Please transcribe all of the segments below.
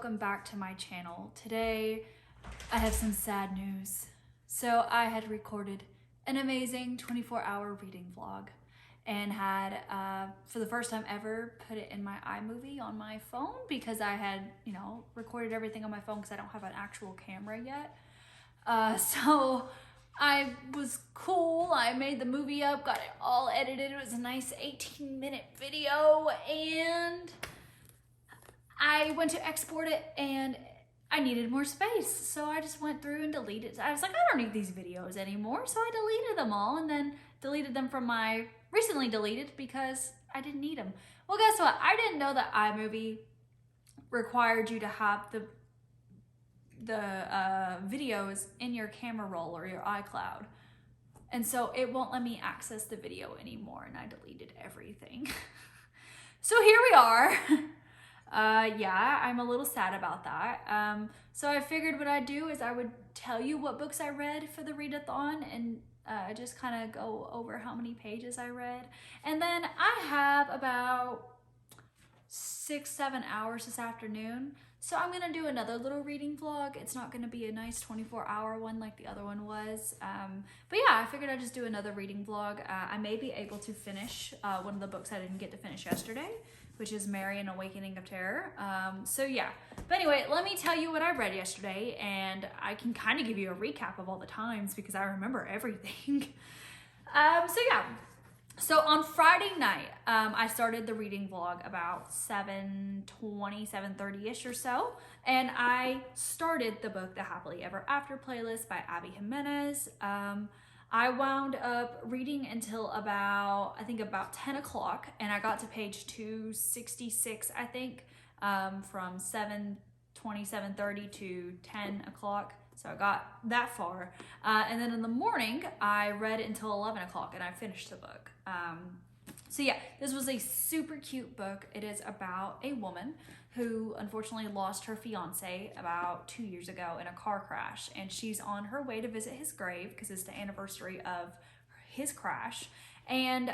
welcome back to my channel. Today I have some sad news. So I had recorded an amazing 24-hour reading vlog and had for the first time ever put it in my iMovie on my phone because I had recorded everything on my phone because I don't have an actual camera yet. So I was cool. I made the movie up, got it all edited. It was a nice 18-minute video, and I went to export it and I needed more space. So I just went through and deleted. I was like, I don't need these videos anymore. So I deleted them all and then deleted them from my recently deleted because I didn't need them. Well, guess what? I didn't know that iMovie required you to have the videos in your camera roll or your iCloud. And so it won't let me access the video anymore, and I deleted everything. So here we are. Yeah, I'm a little sad about that. So I figured what I'd do is I would tell you what books I read for the readathon and just kind of go over how many pages I read. And then I have about 6-7 hours this afternoon. So I'm gonna do another little reading vlog. It's not gonna be a nice 24-hour one like the other one was. But yeah, I figured I'd just do another reading vlog. I may be able to finish one of the books I didn't get to finish yesterday, which is Mary: An Awakening of Terror. So yeah, but anyway, let me tell you what I read yesterday, and I can kind of give you a recap of all the times because I remember everything. So yeah. So on Friday night, I started the reading vlog about 7:20, 7:30-ish or so, and I started the book The Happily Ever After Playlist by Abby Jimenez. I wound up reading until about 10 o'clock, and I got to page 266, I think, from 7:20, 7:30 to 10 o'clock. So I got that far. And then in the morning, I read until 11 o'clock and I finished the book. So yeah, this was a super cute book. It is about a woman who unfortunately lost her fiance about 2 years ago in a car crash. And she's on her way to visit his grave because it's the anniversary of his crash. And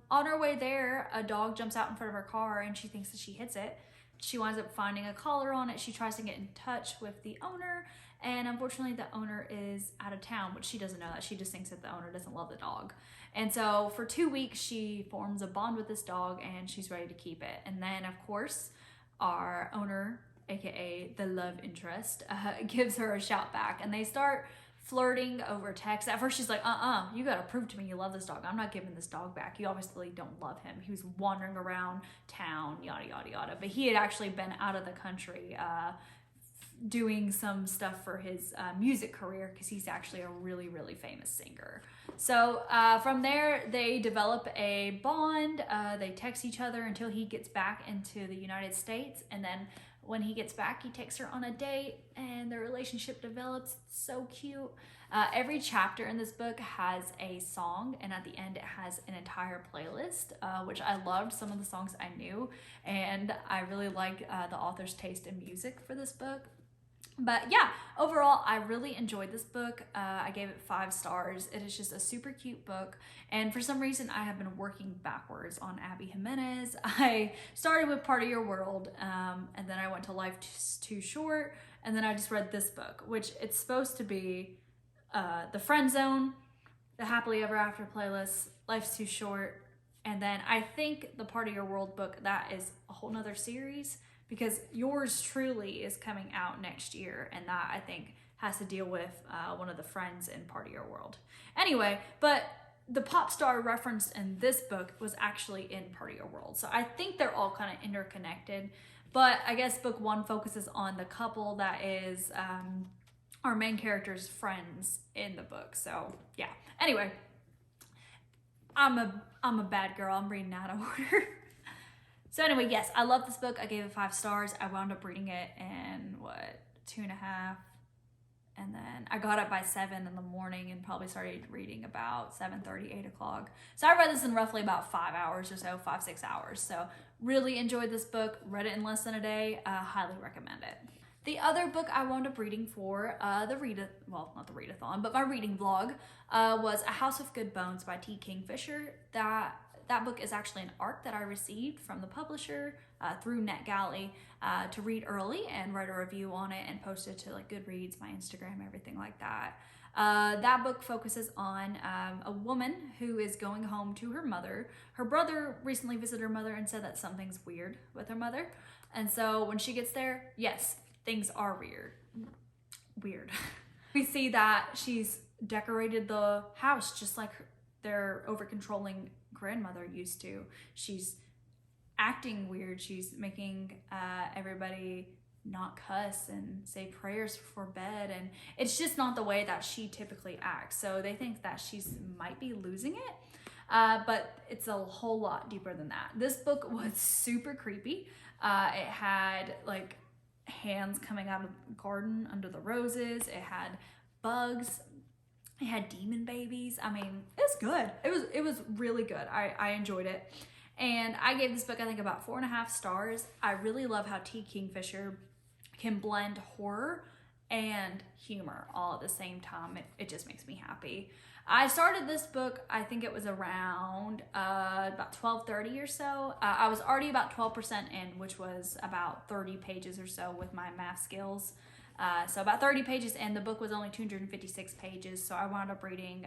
on her way there, a dog jumps out in front of her car and she thinks that she hits it. She winds up finding a collar on it. She tries to get in touch with the owner, and unfortunately the owner is out of town, but she doesn't know that. She just thinks that the owner doesn't love the dog. And so for 2 weeks, she forms a bond with this dog and she's ready to keep it. And then of course, our owner, AKA the love interest, gives her a shout back, and they start flirting over text. At first she's like, you gotta prove to me you love this dog. I'm not giving this dog back. You obviously don't love him. He was wandering around town, yada, yada, yada. But he had actually been out of the country doing some stuff for his music career because he's actually a really, really famous singer. So from there, they develop a bond. They text each other until he gets back into the United States. And then when he gets back, he takes her on a date and their relationship develops. It's so cute. Every chapter in this book has a song, and at the end it has an entire playlist, which I loved. Some of the songs I knew, and I really like the author's taste in music for this book. But yeah, overall, I really enjoyed this book. I gave it 5 stars. It is just a super cute book. And for some reason, I have been working backwards on Abby Jimenez. I started with Part of Your World, and then I went to Life's Too Short, and then I just read this book, which it's supposed to be The Friend Zone, The Happily Ever After Playlist, Life's Too Short, and then I think the Part of Your World book, that is a whole nother series, because Yours Truly is coming out next year, and that I think has to deal with one of the friends in Part of Your World. Anyway, but the pop star referenced in this book was actually in Part of Your World. So I think they're all kind of interconnected, but I guess book 1 focuses on the couple that is our main character's friends in the book. So yeah, anyway, I'm a bad girl. I'm reading out of order. So anyway, yes, I love this book. I gave it 5 stars. I wound up reading it in 2.5, and then I got up by 7 in the morning and probably started reading about 7:30, 8 o'clock. So I read this in roughly about 5 hours or so, 5-6 hours. So really enjoyed this book. Read it in less than a day. Highly recommend it. The other book I wound up reading for not the readathon, but my reading vlog was A House of Good Bones by T. Kingfisher. That that book is actually an ARC that I received from the publisher through NetGalley to read early and write a review on it and post it to like Goodreads, my Instagram, everything like that. That book focuses on a woman who is going home to her mother. Her brother recently visited her mother and said that something's weird with her mother. And so when she gets there, yes, things are weird. We see that she's decorated the house just like their over-controlling grandmother used to. She's acting weird. She's making everybody not cuss and say prayers before bed, and it's just not the way that she typically acts. So they think that she's might be losing it, but it's a whole lot deeper than that. This book was super creepy. It had like hands coming out of the garden under the roses. It had bugs. It had demon babies. I mean, it was good. It was really good. I enjoyed it. And I gave this book, I think, about 4.5 stars. I really love how T. Kingfisher can blend horror and humor all at the same time. It just makes me happy. I started this book, I think it was around about 12:30 or so. I was already about 12% in, which was about 30 pages or so with my math skills. So about 30 pages, and the book was only 256 pages, so I wound up reading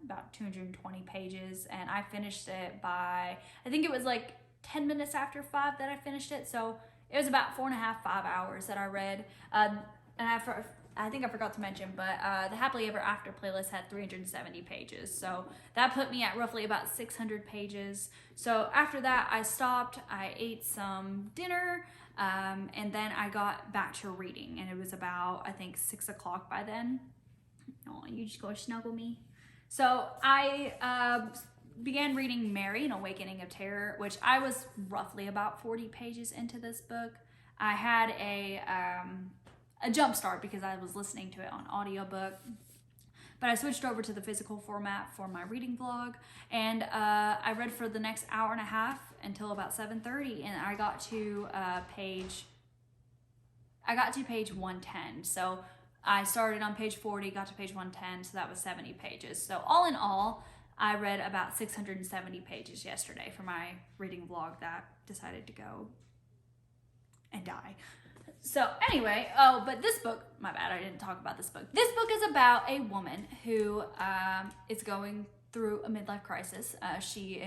about 220 pages, and I finished it by, I think it was like 10 minutes after 5 that I finished it, so it was about 4.5, 5 hours that I read. And I think I forgot to mention, but the Happily Ever After playlist had 370 pages, so that put me at roughly about 600 pages. So after that, I stopped, I ate some dinner, and then I got back to reading, and it was about, I think, 6 o'clock by then. Oh, you just go snuggle me. So I began reading Mary, An Awakening of Terror, which I was roughly about 40 pages into this book. I had a jump start because I was listening to it on audiobook, but I switched over to the physical format for my reading vlog, and I read for the next hour and a half until about 7:30, and I got to page 110. So I started on page 40, got to page 110, so that was 70 pages. So all in all, I read about 670 pages yesterday for my reading vlog that decided to go and die. So anyway, but this book, my bad, I didn't talk about this book. This book is about a woman who is going through a midlife crisis. She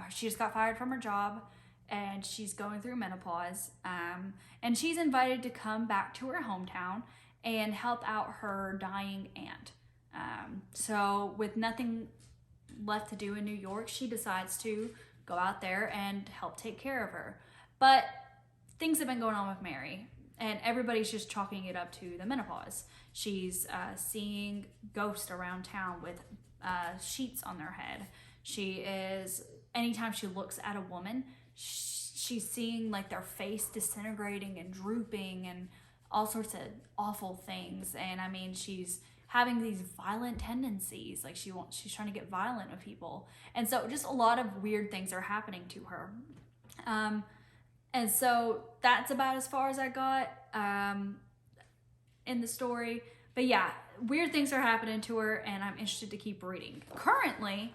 just got fired from her job, and she's going through menopause, and she's invited to come back to her hometown and help out her dying aunt. So with nothing left to do in New York, she decides to go out there and help take care of her. But things have been going on with Mary, and everybody's just chalking it up to the menopause. She's seeing ghosts around town with sheets on their head. Anytime she looks at a woman, she's seeing like their face disintegrating and drooping and all sorts of awful things. And I mean, she's having these violent tendencies, like she's trying to get violent with people. And so just a lot of weird things are happening to her. And so that's about as far as I got in the story. But yeah, weird things are happening to her, and I'm interested to keep reading. Currently,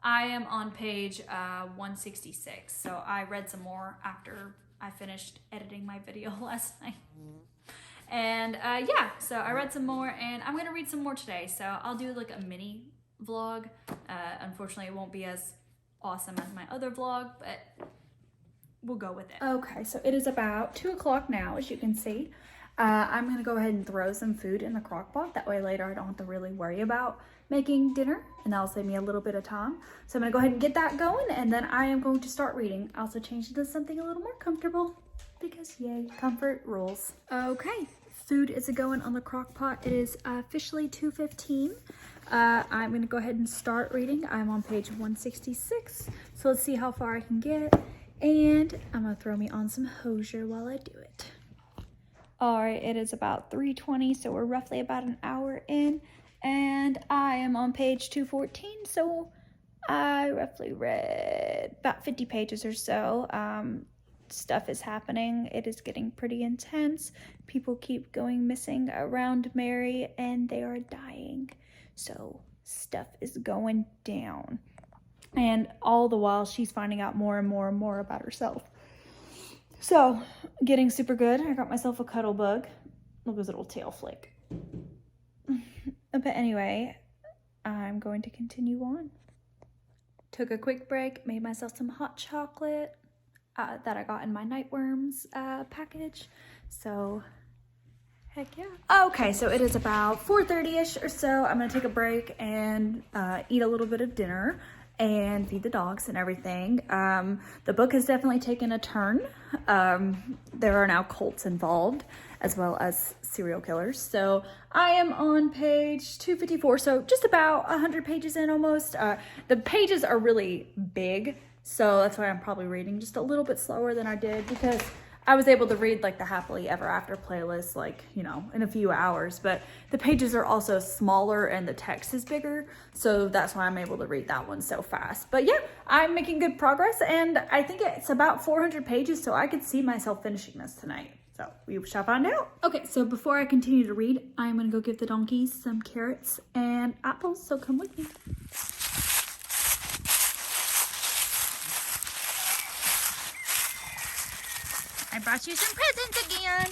I am on page 166. So I read some more after I finished editing my video last night. And yeah, so I read some more, and I'm going to read some more today. So I'll do like a mini vlog. Unfortunately, it won't be as awesome as my other vlog, but we'll go with it. Okay, so it is about 2 o'clock now, as you can see. I'm gonna go ahead and throw some food in the crock pot. That way later I don't have to really worry about making dinner, and that'll save me a little bit of time. So I'm gonna go ahead and get that going, and then I am going to start reading. I also changed it to something a little more comfortable because yay, comfort rules. Okay, food is going on the crock pot. It is officially 2:15. I'm gonna go ahead and start reading. I'm on page 166. So let's see how far I can get. And I'm gonna throw me on some Hosier while I do it. All right, it is about 3:20, so we're roughly about an hour in, and I am on page 214, so I roughly read about 50 pages or so. Stuff is happening. It is getting pretty intense. People keep going missing around Mary, and they are dying. So stuff is going down. And all the while, she's finding out more and more and more about herself. So, getting super good. I got myself a cuddle bug. Look at his little tail flick. But anyway, I'm going to continue on. Took a quick break, made myself some hot chocolate that I got in my Nightworms package. So, heck yeah. Okay, so it is about 4:30ish or so. I'm gonna take a break and eat a little bit of dinner and feed the dogs and everything. The book has definitely taken a turn. There are now cults involved as well as serial killers. So I am on page 254, so just about 100 pages in almost. The pages are really big, so that's why I'm probably reading just a little bit slower than I did, because I was able to read like the Happily Ever After playlist, like, you know, in a few hours, but the pages are also smaller and the text is bigger. So that's why I'm able to read that one so fast. But yeah, I'm making good progress, and I think it's about 400 pages. So I could see myself finishing this tonight. So we shall find out. Okay, so before I continue to read, I'm gonna go give the donkeys some carrots and apples. So come with me. I brought you some presents again.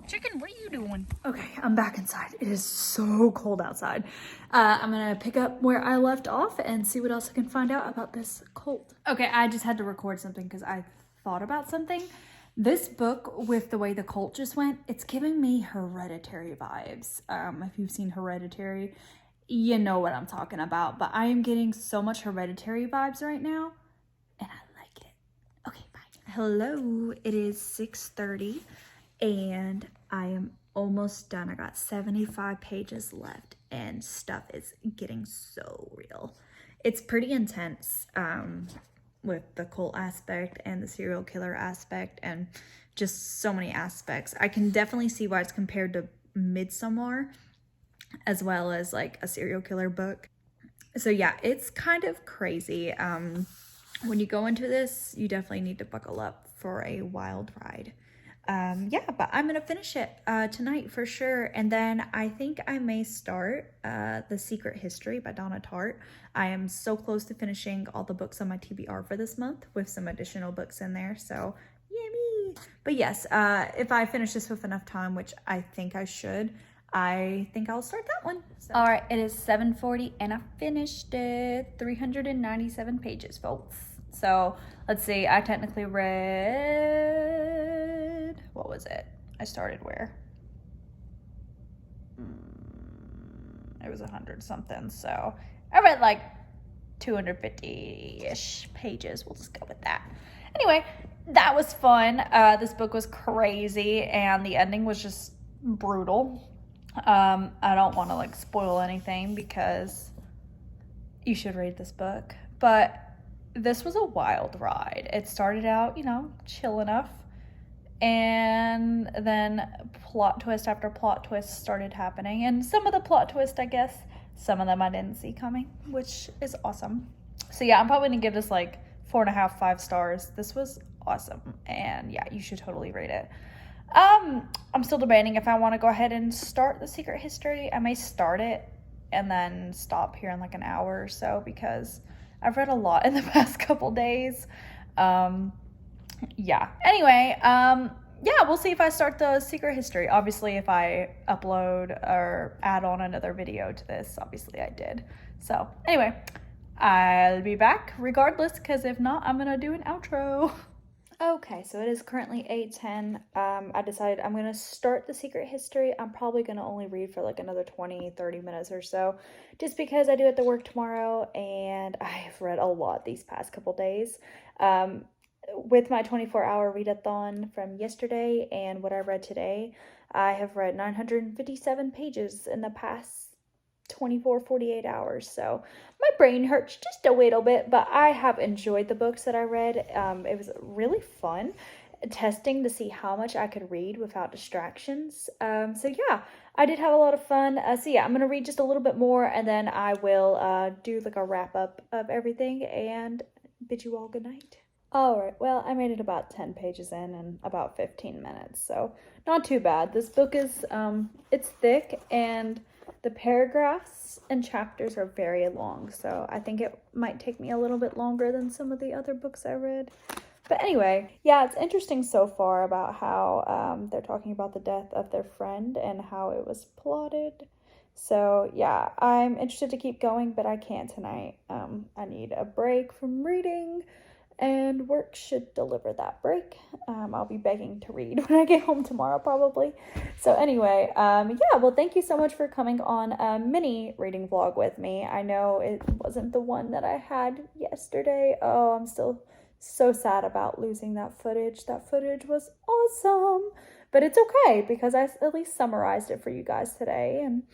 Chicken, what are you doing? Okay, I'm back inside. It is so cold outside. I'm gonna pick up where I left off and see what else I can find out about this cult. Okay, I just had to record something because I thought about something. This book, with the way the cult just went, it's giving me Hereditary vibes. If you've seen Hereditary, you know what I'm talking about. But I am getting so much Hereditary vibes right now, and I like it. Okay, bye. Hello, it is 6:30, and I am almost done. I got 75 pages left, and stuff is getting so real. It's pretty intense. With the cult aspect and the serial killer aspect and just so many aspects. I can definitely see why it's compared to Midsommar, as well as like a serial killer book. So yeah, it's kind of crazy. When you go into this, you definitely need to buckle up for a wild ride. Yeah, but I'm gonna finish it tonight for sure. And then I think I may start The Secret History by Donna Tartt. I am so close to finishing all the books on my TBR for this month with some additional books in there, so yummy. But yes, if I finish this with enough time, which I think I should, I think I'll start that one. So. All right, it is 7:40 and I finished it. 397 pages, folks. So let's see, I technically read, what was it? I started where? It was 100 something, so I read like 250-ish pages. We'll just go with that. Anyway, that was fun. This book was crazy, and the ending was just brutal. I don't want to like spoil anything because you should read this book, but this was a wild ride. It started out, you know, chill enough, and then plot twist after plot twist started happening, and some of the plot twists, I guess, some of them I didn't see coming, which is awesome. So yeah, I'm probably gonna give this like 4.5, 5 stars. This was awesome, and yeah, you should totally read it. I'm still debating if I want to go ahead and start The Secret History. I may start it and then stop here in like an hour or so, because I've read a lot in the past couple days. Yeah. Anyway, yeah, we'll see if I start The Secret History. Obviously, if I upload or add on another video to this, obviously I did. So anyway, I'll be back regardless, because if not, I'm gonna do an outro. Okay, so it is currently 8:10. I decided I'm going to start The Secret History. I'm probably going to only read for like another 20-30 minutes or so, just because I do have to work tomorrow, and I've read a lot these past couple days. With my 24-hour readathon from yesterday and what I read today, I have read 957 pages in the past 48 hours, so my brain hurts just a little bit, but I have enjoyed the books that I read. It was really fun. testing to see how much I could read without distractions. So yeah, I did have a lot of fun. So yeah, I'm gonna read just a little bit more, and then I will do like a wrap up of everything and bid you all good night. All right, well, I made it about 10 pages in about 15 minutes, so not too bad. This book is, it's thick, and the paragraphs and chapters are very long, so I think it might take me a little bit longer than some of the other books I read. But anyway, yeah, it's interesting so far about how they're talking about the death of their friend and how it was plotted. So yeah, I'm interested to keep going, but I can't tonight. I need a break from reading, and work should deliver that break. I'll be begging to read when I get home tomorrow, probably. So anyway, yeah, well, thank you so much for coming on a mini reading vlog with me. I know it wasn't the one that I had yesterday. Oh, I'm still so sad about losing that footage. That footage was awesome, but it's okay because I at least summarized it for you guys today, and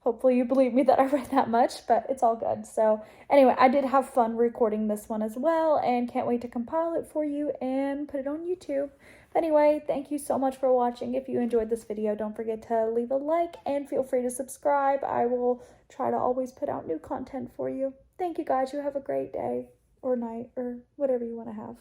hopefully you believe me that I read that much, but it's all good. So anyway, I did have fun recording this one as well, and can't wait to compile it for you and put it on YouTube. Anyway, thank you so much for watching. If you enjoyed this video, don't forget to leave a like and feel free to subscribe. I will try to always put out new content for you. Thank you guys. You have a great day or night or whatever you want to have.